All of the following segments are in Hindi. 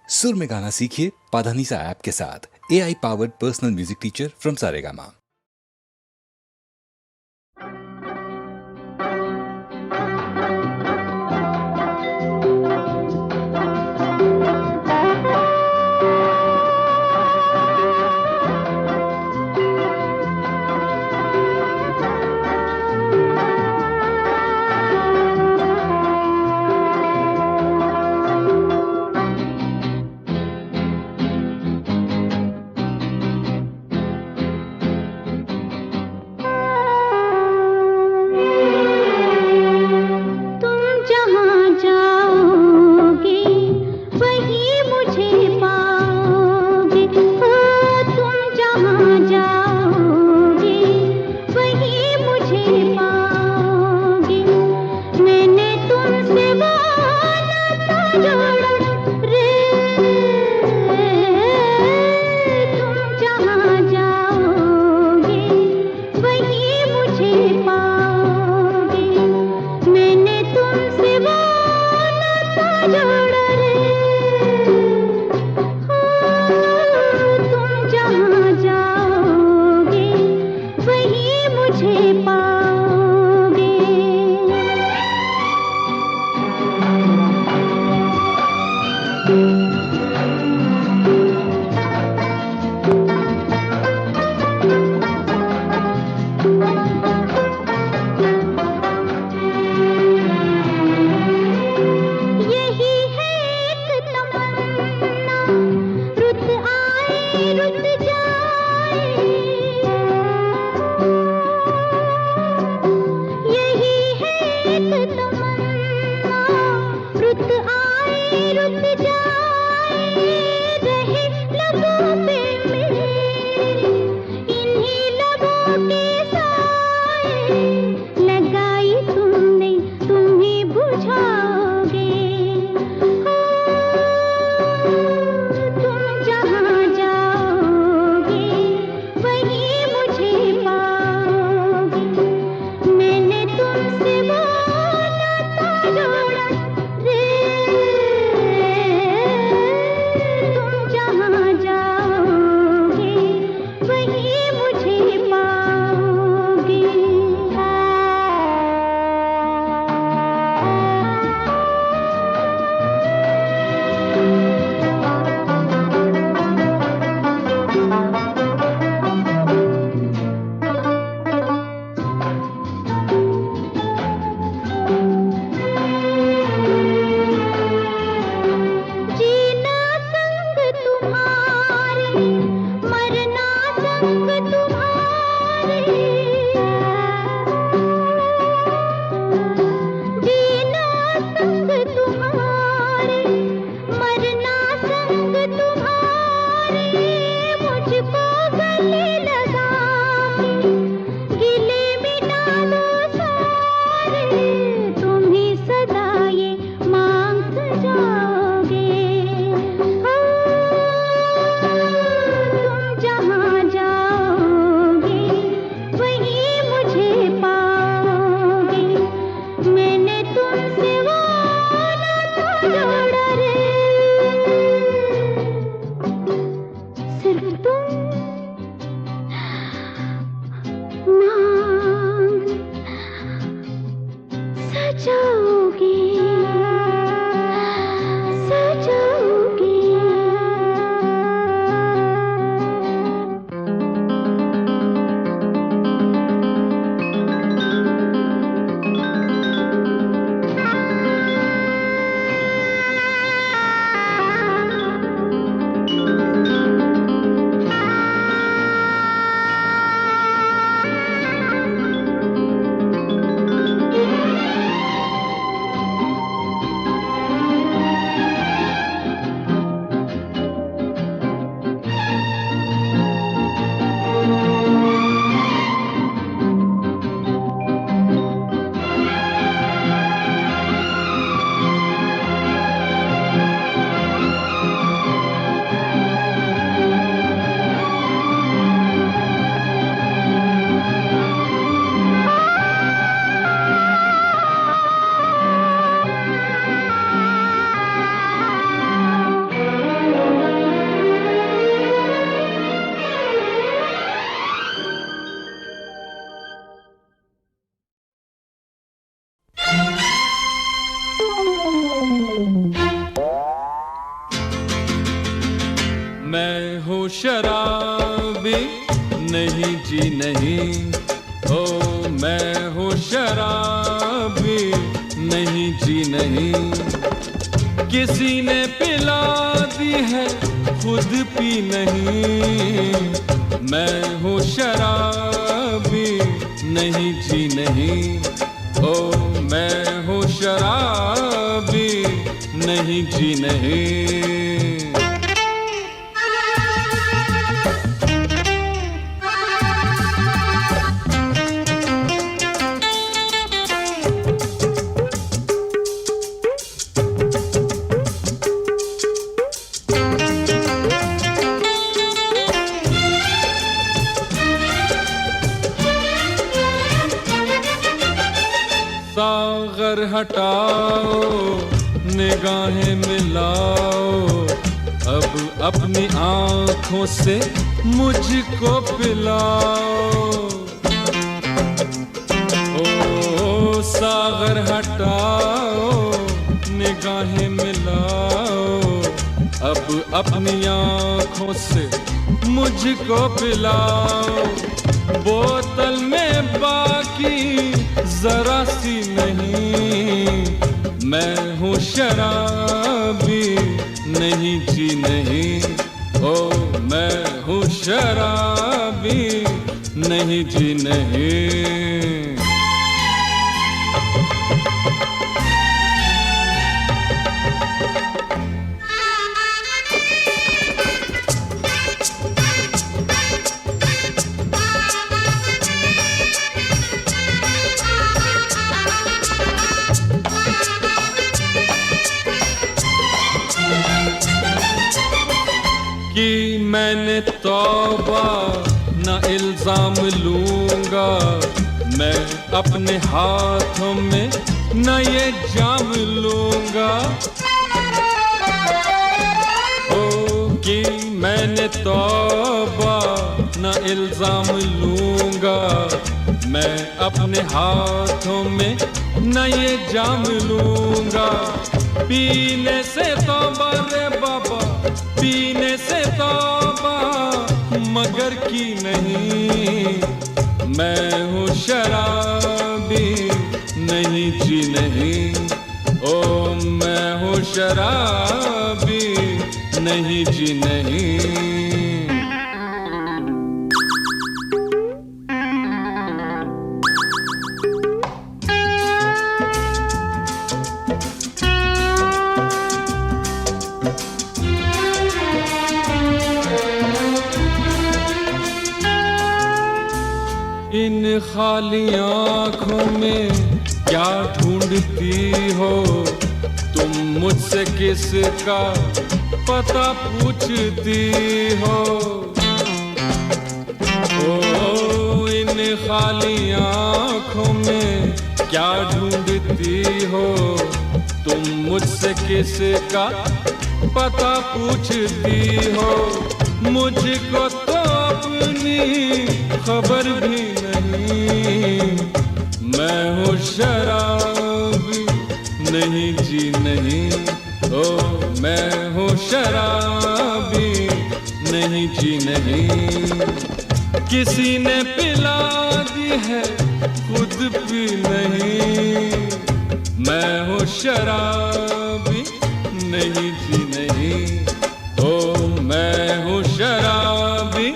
सुर में गाना सीखिए पाधानीसा ऐप के साथ। AI powered personal music teacher from Saregama. रुत आए रुत जाए। मैं हूँ शराबी नहीं जी नहीं, ओ मैं हूँ शराबी नहीं जी नहीं। किसी ने पिला दी है खुद पी नहीं, मैं हूँ शराबी नहीं जी नहीं, ओ मैं हूँ शराबी नहीं जी नहीं। सागर हटाओ निगाहें मिलाओ, अब अपनी आँखों से मुझको पिलाओ। ओ सागर हटाओ निगाहें मिलाओ, अब अपनी आँखों से मुझको पिलाओ। बोतल में बाकी जरा सी नहीं, मैं हूँ शराबी नहीं जी नहीं, ओ मैं हूँ शराबी नहीं जी नहीं। कि मैंने तौबा न इल्जाम लूंगा, मैं अपने हाथों में न ये जाम लूंगा। ओ कि मैंने तौबा न इल्जाम लूंगा, मैं अपने हाथों में न ये जाम लूंगा। पीने से तौबा रे बाबा, पीने से तौबा मगर की नहीं, मैं हूँ शराबी नहीं जी नहीं, ओ मैं हूँ शराबी नहीं जी नहीं। इन खाली आँखों में क्या ढूंढती हो तुम, मुझसे किसका पता पूछती हो। ओ इन खाली आँखों में क्या ढूंढती हो तुम, मुझसे किसका पता पूछती हो। मुझको तो अपनी खबर भी नहीं, मैं हूँ शराबी नहीं जी नहीं, ओ मैं हूँ शराबी नहीं जी नहीं। किसी ने पिला दी है खुद पी नहीं, मैं हूँ शराबी नहीं जी नहीं, ओ मैं हूँ शराबी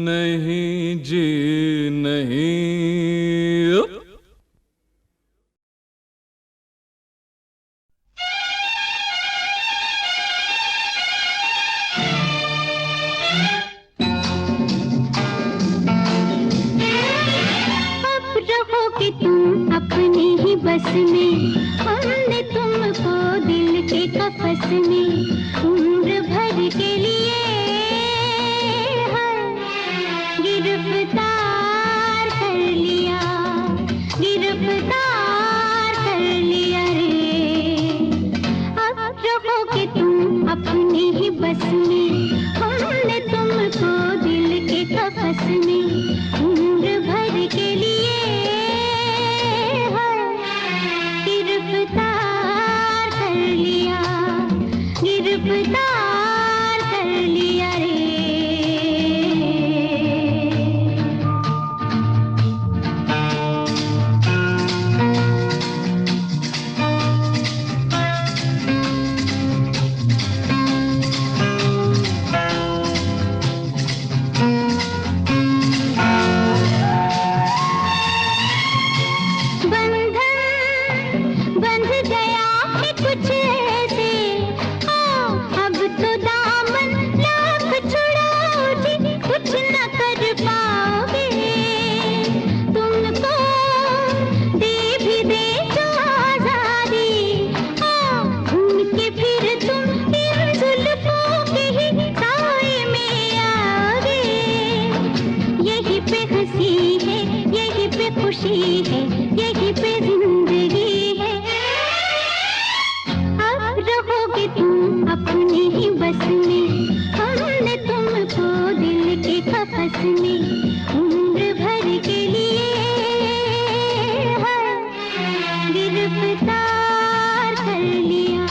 नहीं जी नहीं। अब रहोगे तुम अपनी ही बस में, हमने तुमको दिल के कफस में उम्र भर के लिए गिरफ्तार कर लिया, गिरफ्तार कर लिया रे। अब रहोगे तुम अपनी ही बस में, हमने तुमको दिल के कफस में उम्र भर के लिए गिरफ्तार कर लिया, गिरफ्तार तुम अपने ही बस में, हमने तुमको दिल के कफस में उम्र भर के लिए है गिरफ्तार कर लिया,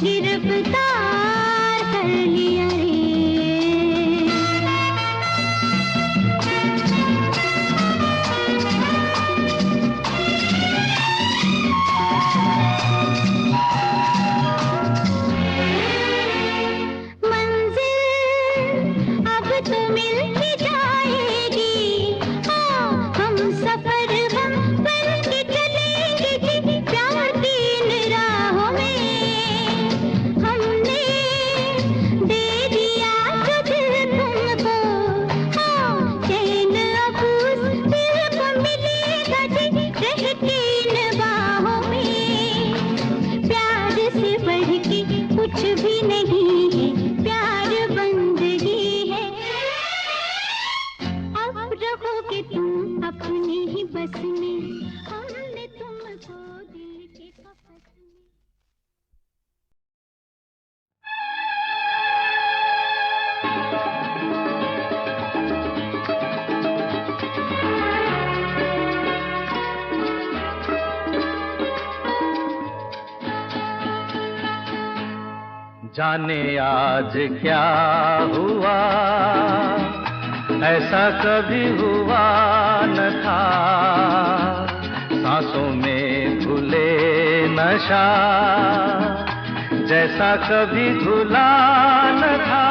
गिरफ्तार कर लिया रे। तो मिल ही जाएगी, हाँ हम सफर हम बन के चलेंगे जी, प्यार की इन राहों में हमने दे दिया जो दिल तुमको, हाँ चैन अब उस दिल को मिलेगा जी, रह के इन बाहों में। प्यार से बढ़ के कुछ भी नहीं है, प्यार बंदगी है। अब रहोगे तुम अपनी ही बस में, हमने तुमको दिल के कफस में। जाने आज क्या हुआ, ऐसा कभी हुआ न था। सांसों में घुले नशा, जैसा कभी घुला न था।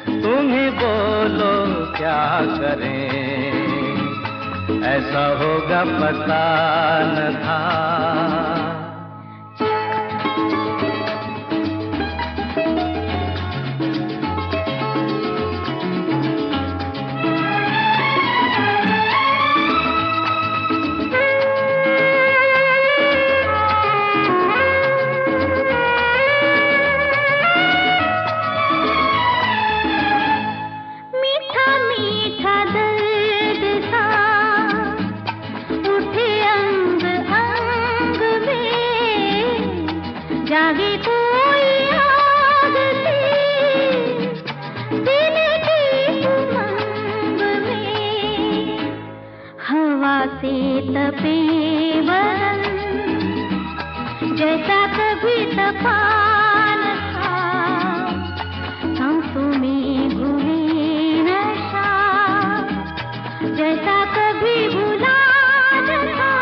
तुम ही बोलो क्या करें, ऐसा होगा पता न था। जागे कोई आग सी दिल की उमंग में, हवा से तपे बदन जैसा कभी तपा न था। सांसों में घुले नशा, जैसा कभी भुला न था।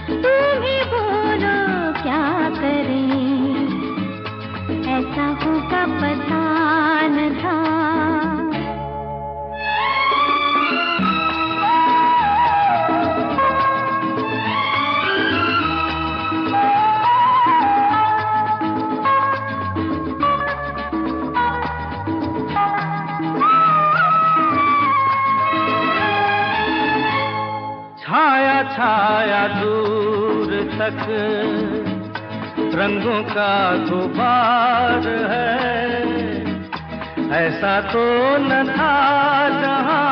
तुम ही बोलो क्या करें, ऐसा होगा पता न था। छाया छाया दूर तक रंगों का गुबार है, ऐसा तो न था जहां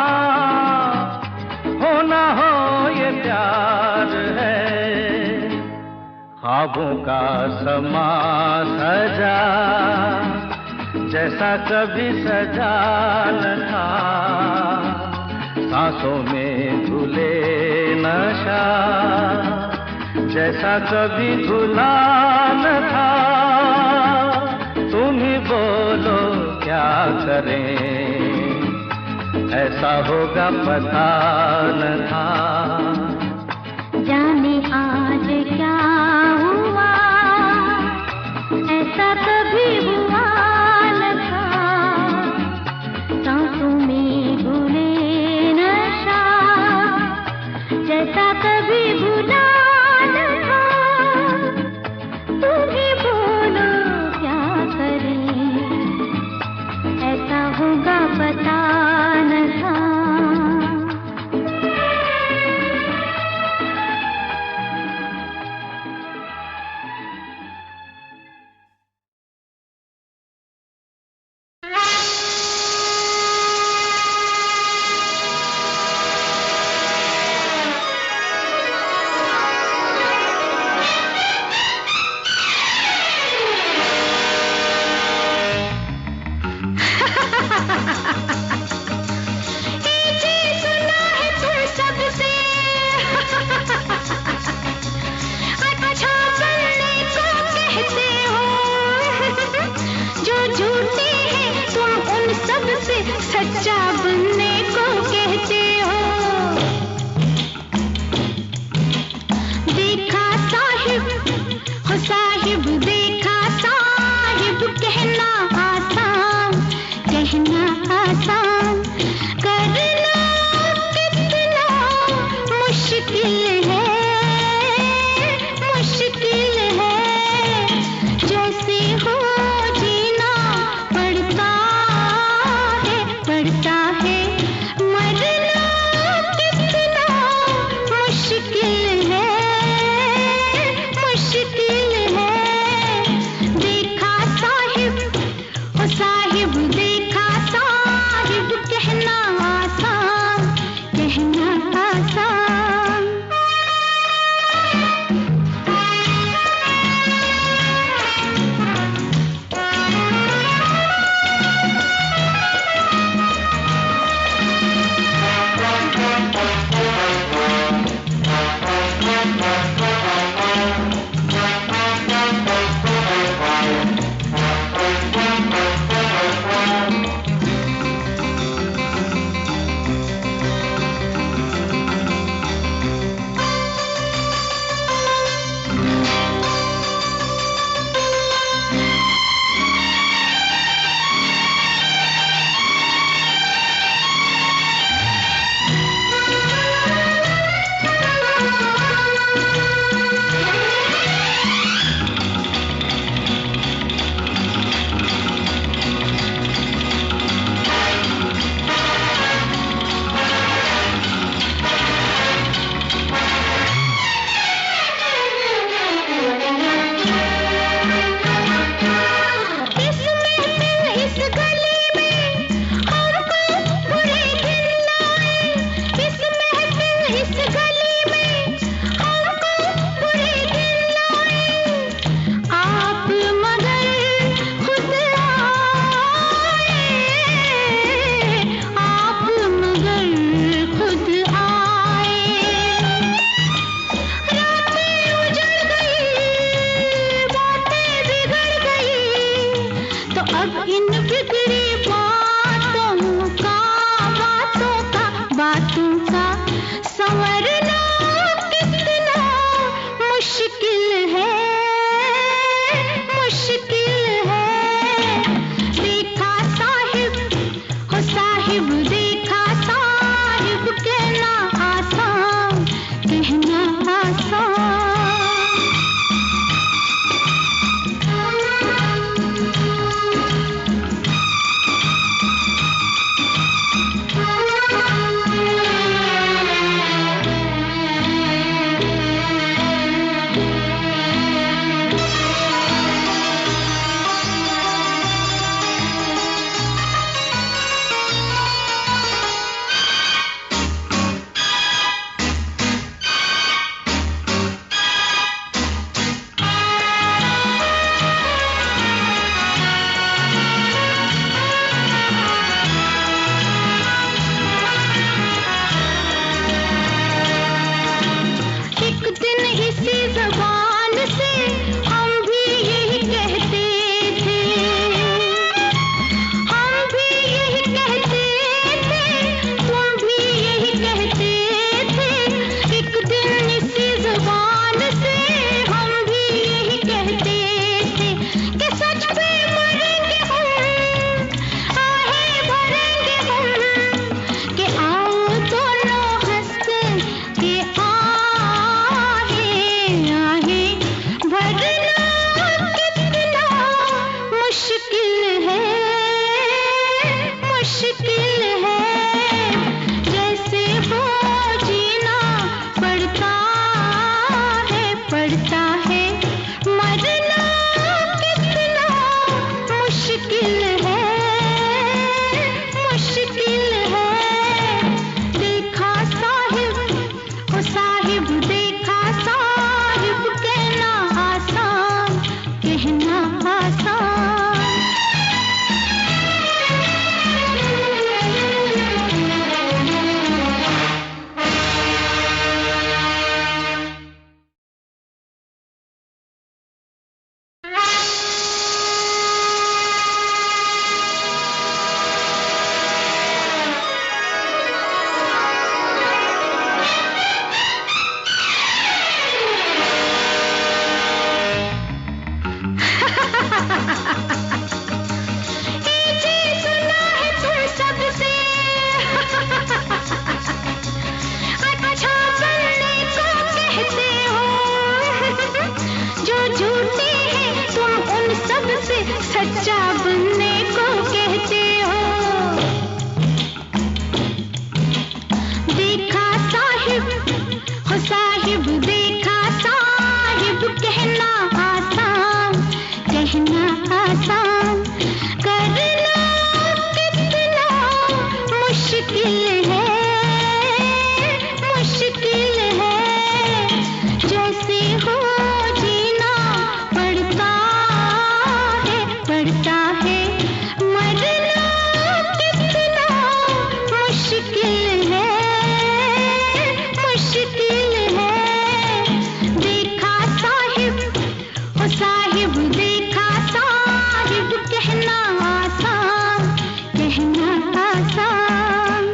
हो ना हो ये प्यार है। ख्वाबों का समा सजा, जैसा कभी सजा न था। सांसों में घुले नशा, जैसा कभी घुला न था। तुम ही बोलो क्या करें, ऐसा होगा पता न था। जाने आज क्या हुआ, ऐसा कभी हुआ न था। सांसों में घुले नशा, जैसा कभी भुला न था। तुम ही बोलो क्या करें, ऐसा होगा पता न था। सच्चा बनने को कहते हो। देखा साहिब हो साहिब, देखा साहिब, कहना आसान, कहना आसान, करना कितना मुश्किल है, मुश्किल है। जैसे हो जीना पड़ता है, मरना कितना मुश्किल है, मुश्किल है। देखा साहिब ओ साहिब, देखा साहिब, कहना आसान, कहना आसान। जी सुना है तुम सबसे अच्छा बनने को कहते हो, जो झूठे हैं तुम उन सब से सच्चा बनने को कहते हो। देखा साहिब हो साहिब, देखा साहिब, कहना आसान, कहना आसान, करना कितना मुश्किल है, मुश्किल है। जैसे हो जीना पड़ता है, पड़ता है, मरना कितना मुश्किल है, मुश्किल है। देखा साहिब हो साहिब, देखा साहिब, कहना आसान, कहना आसान।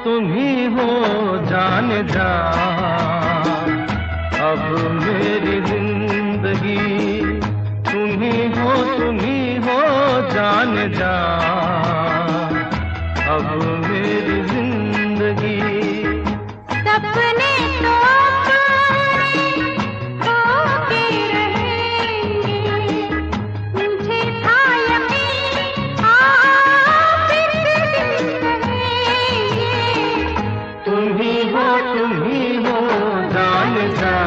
तुम ही हो जान जा, अब मेरी जिंदगी तुम ही हो जान जा, अब मेरी जिंदगी। सपने तो होके रहेंगे, मुझे था यकीन आप एक दिन कहेंगे। तुम ही हो जान जा,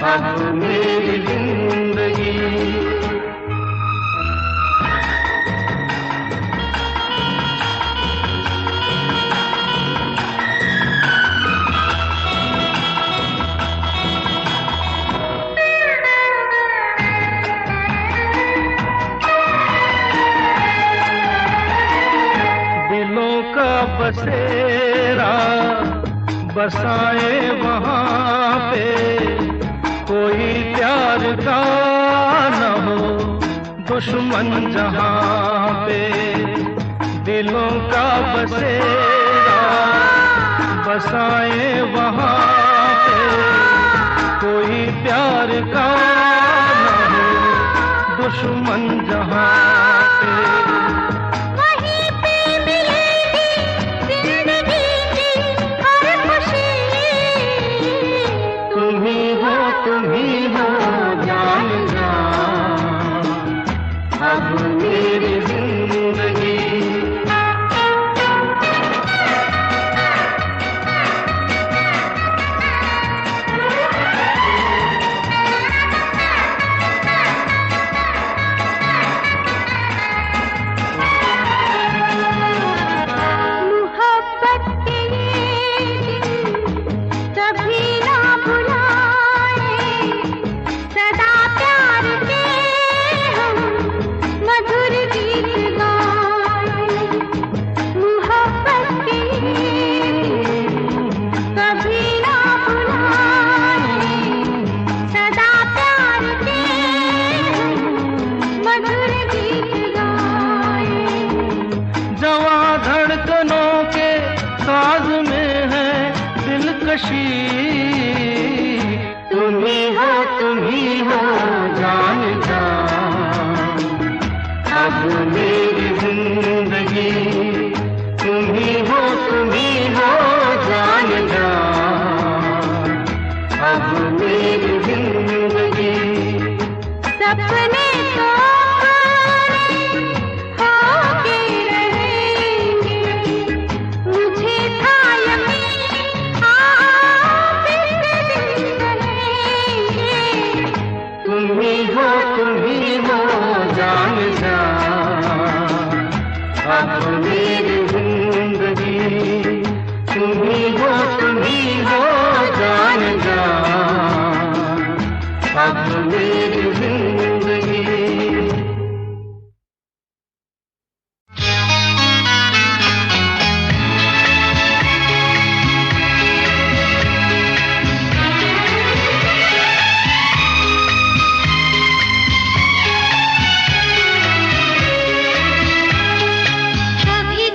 अब मेरी जिंदगी। दिलों का बसेरा बसाए वहाँ पे, कोई प्यार का न हो दुश्मन जहाँ पे। दिलों का बसेरा बसाए वहाँ पे, कोई प्यार का न हो दुश्मन जहाँ पे। वहीं पे मिलेगी जिंदगी की हर खुशी। तुम ही हो जान जा, अब मेरी जिंदगी। मोहब्बत के ये दिन कभी ना भुलाए, सदा प्यार के हम मधुर गीत गाए। मोहब्बत के ये दिन कभी ना भुलाए, सदा प्यार के हम मधुर गीत गाए। जवां धड़कनों के साज में है दिलकशी। तुम ही हो जान जा, अब मेरी जिंदगी। तुम ही हो जान जा, अब मेरी जिंदगी। सपने तो होके रहेंगे, मुझे था यकीन आप एक दिन कहेंगे। तुम ही हो जान जा, अब मेरी जिंदगी। तुम ही हो जान जा, अब मेरी जिंदगी। कभी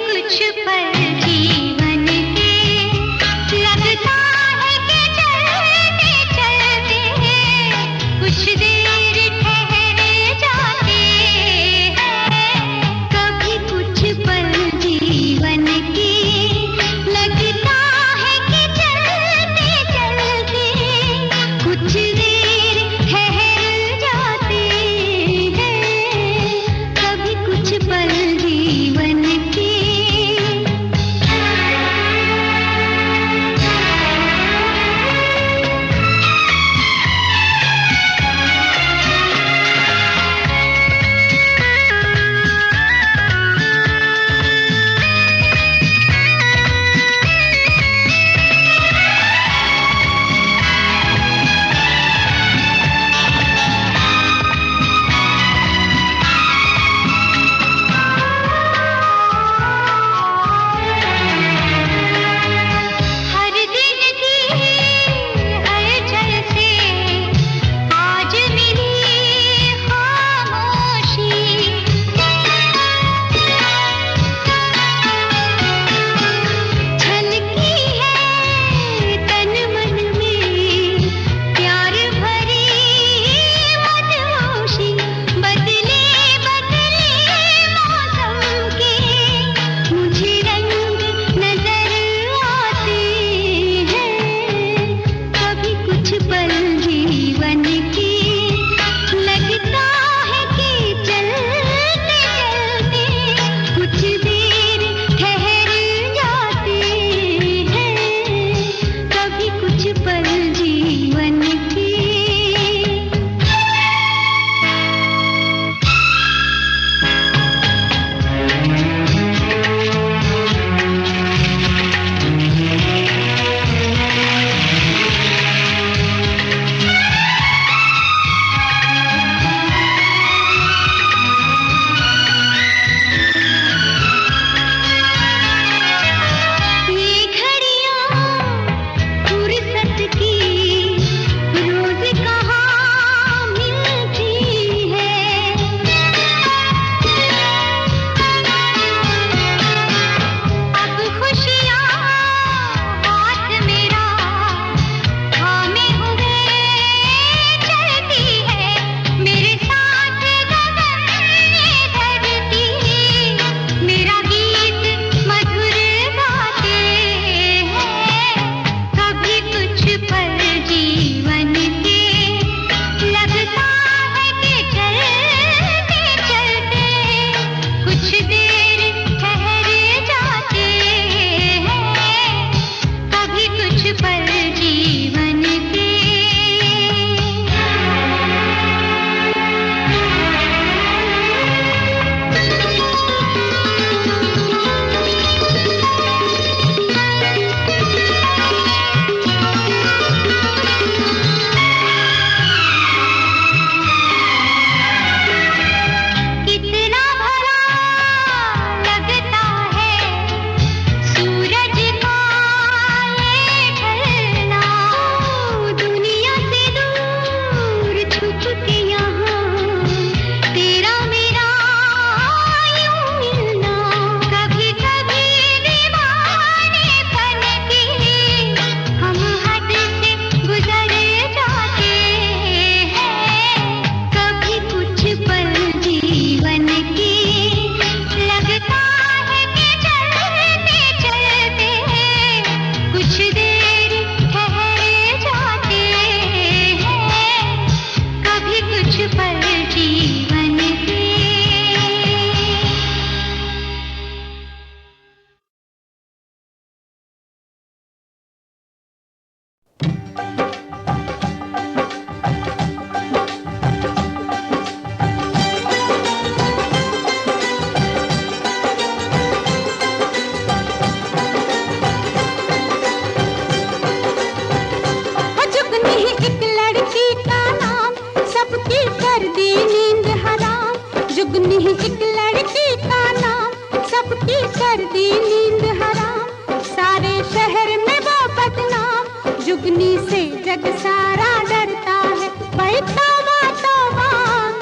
जुगनी एक लड़की का नाम, सबकी कर दी नींद हराम, सारे शहर में वो बदनाम, जुगनी से जग सारा डरता है, भाई तौबा तौबा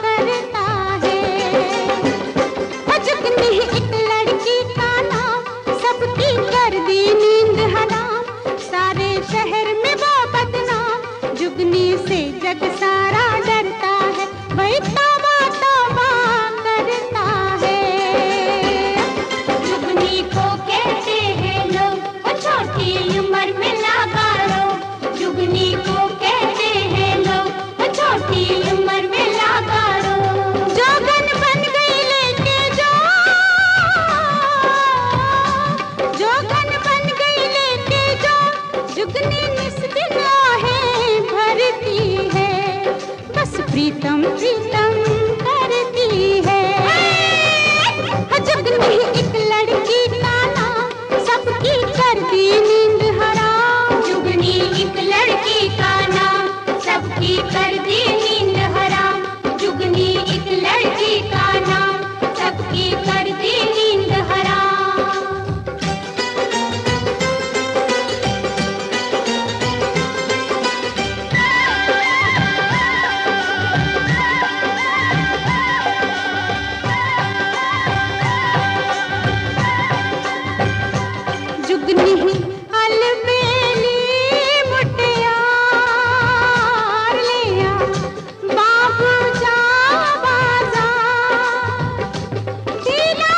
करता है। जुगनी एक लड़की का नाम, सबकी कर दी नींद हराम, सारे शहर में वो बदनाम, जुगनी से जग सारा डरता है, भाई तौबा तौबा करता है। जुगनी को कहते हैं लोग, वो छोटी उम्र में लगा लो, जुगनी को कहते हैं लोग, वो छोटी उम्र में लगा लो। जोगन बन गई लेके जो, जोगन बन गई लेके जो, जुगनी निस दिन आहें भरती है, बस प्रीतम प्रीतम करती है। जुगनी एक लड़की का नाम, सबकी कर दी नींद हराम, जुगनी एक लड़की का नाम, सबकी कर दी नींद हराम, जुगनी एक लड़की का नाम, सबकी कर दी नींद हराम। जुगनी अलबेली मुटियार लिया, बाबू जा बाजार, ढीला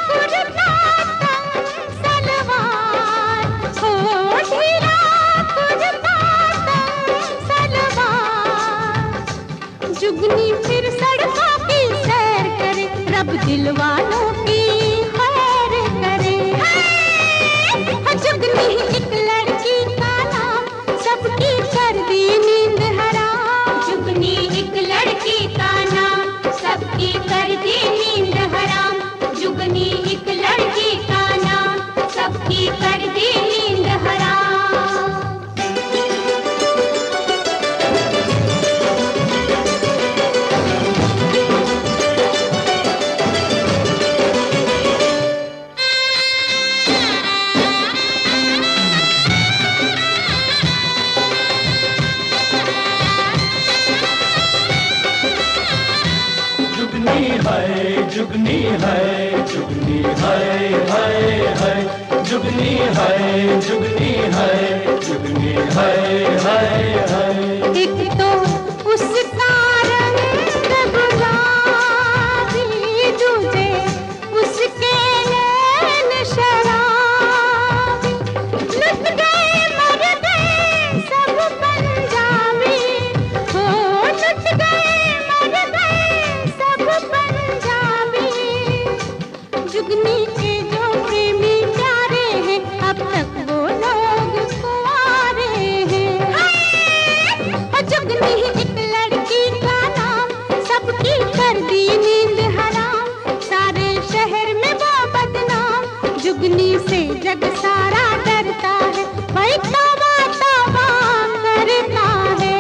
कुर्ता तंग सलवार, हो ढीला कुर्ता तंग सलवार, जुगनी फिर सड़कों की सैर करे, रब दिल वालों की खैर करे। जुगनी एक लड़की का नाम, सबकी कर दी नींद हराम, जुगनी एक लड़की का नाम, सबकी कर दी नींद हराम, जुगनी एक लड़की का नाम, सबकी कर दी नींद हराम। जुगनी है जुगनी है जुगनी है है, जुगनी है जुगनी है जुगनी है। एक तो उसका रंग गुलाबी, दूजे उसके नैन शराबी, लुट गए मर गए सब पंजाबी, हो लुट गए मर गए सब पंजाबी, जुगनी के जो प्रेमी प्यारे हैं, अब तक वो लोग कुंवारे हैं। जुगनी एक लड़की का नाम, सबकी कर दी नींद हराम, सारे शहर में वो बदनाम, जुगनी से जग सारा डरता है, भाई तौबा तौबा करता है।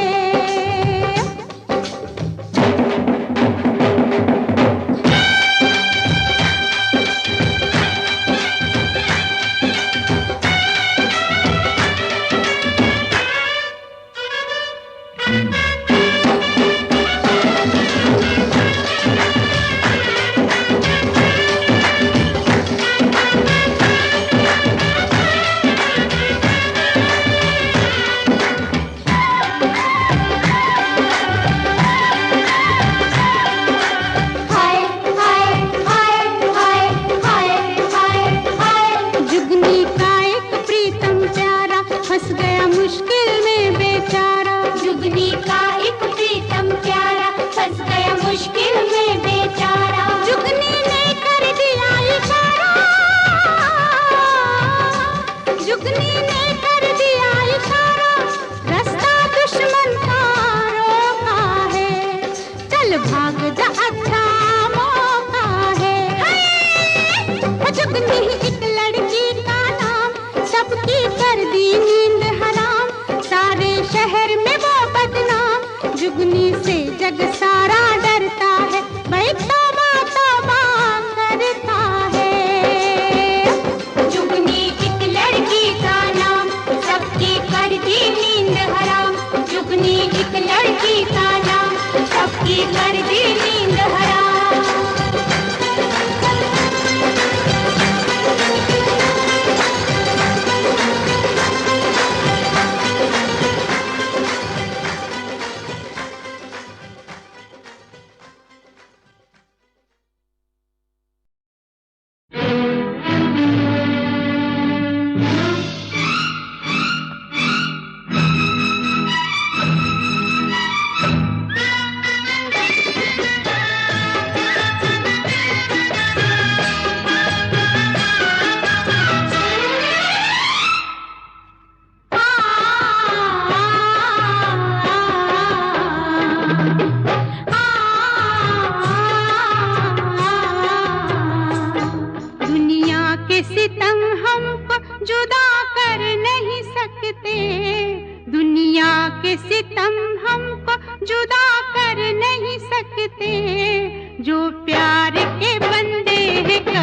जुगनी से जग सारा डरता है, भाई तौबा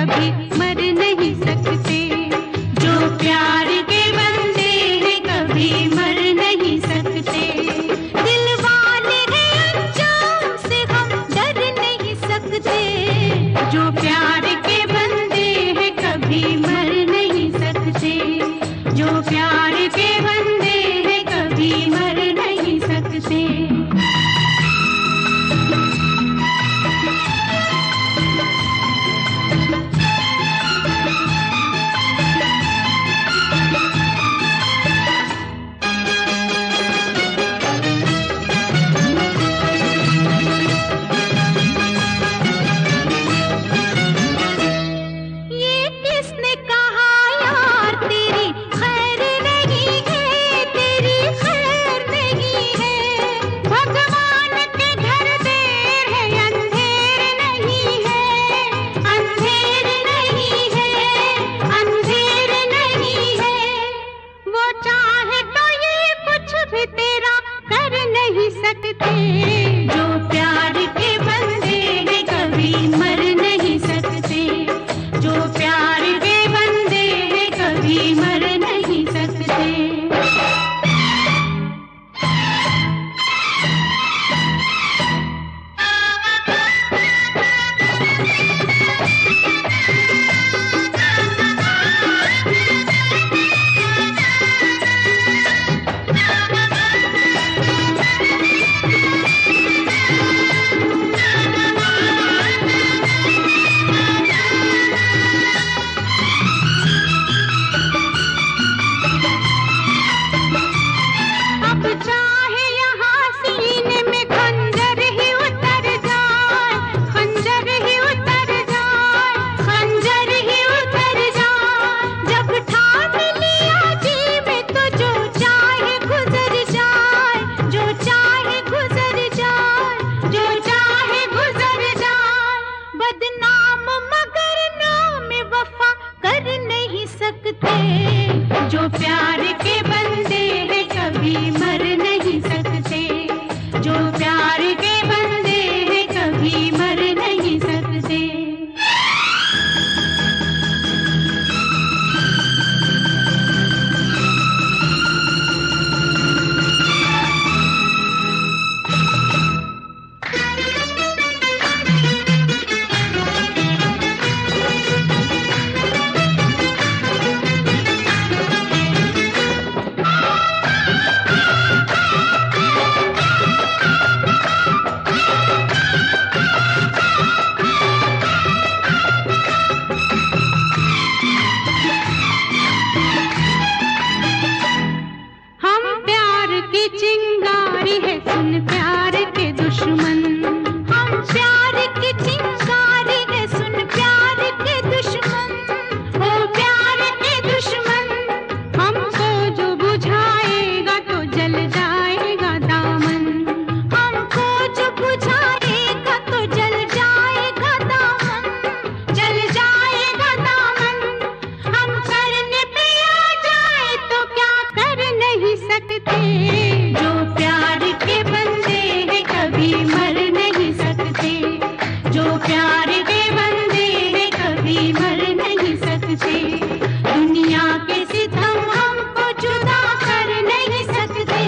कभी मर नहीं सकते। जो प्यार के बंदे हैं कभी मर नहीं सकते। दिल वाले हैं अंजाम से हम डर नहीं सकते। जो प्यार के बंदे हैं कभी मर नहीं सकते। जो प्यार के बंदे हैं कभी मर नहीं सकते। जो प्यार के बंदे हैं कभी मर नहीं सकते। जो प्यार के बंदे हैं कभी मर नहीं सकते। जो प्यार के बंदे हैं कभी मर नहीं सकते। जो प्यार के बंदे हैं कभी मर नहीं सकते। चिंगारी है सुन प्यार के दुश्मन। हम प्यार की चिंगारी है सुन प्यार के दुश्मन। ओ प्यार के दुश्मन हमको जो बुझाएगा तो जल जाएगा दामन। हमको जो बुझाएगा तो जल जाएगा दामन। जल जाएगा दामन। हम करने पे आ जाए तो क्या कर नहीं सकते। जो प्यार के बंदे हैं कभी मर नहीं सकते। जो प्यार के बंदे हैं कभी मर नहीं सकते। दुनिया के सितम हमको जुदा कर नहीं सकते।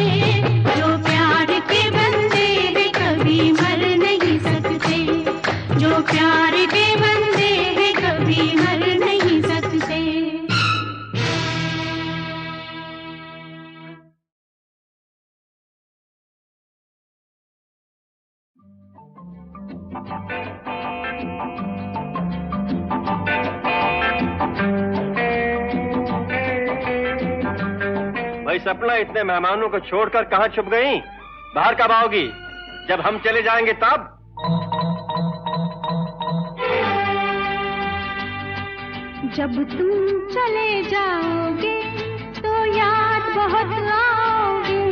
जो प्यार के बंदे हैं कभी मर नहीं सकते। जो प्यार के बंदे हैं कभी मर नहीं सकते। भाई सपना, इतने मेहमानों को छोड़कर कहाँ छुप गई? बाहर कब आओगी? जब हम चले जाएंगे तब? जब तुम चले जाओगे तो याद बहुत आओगे।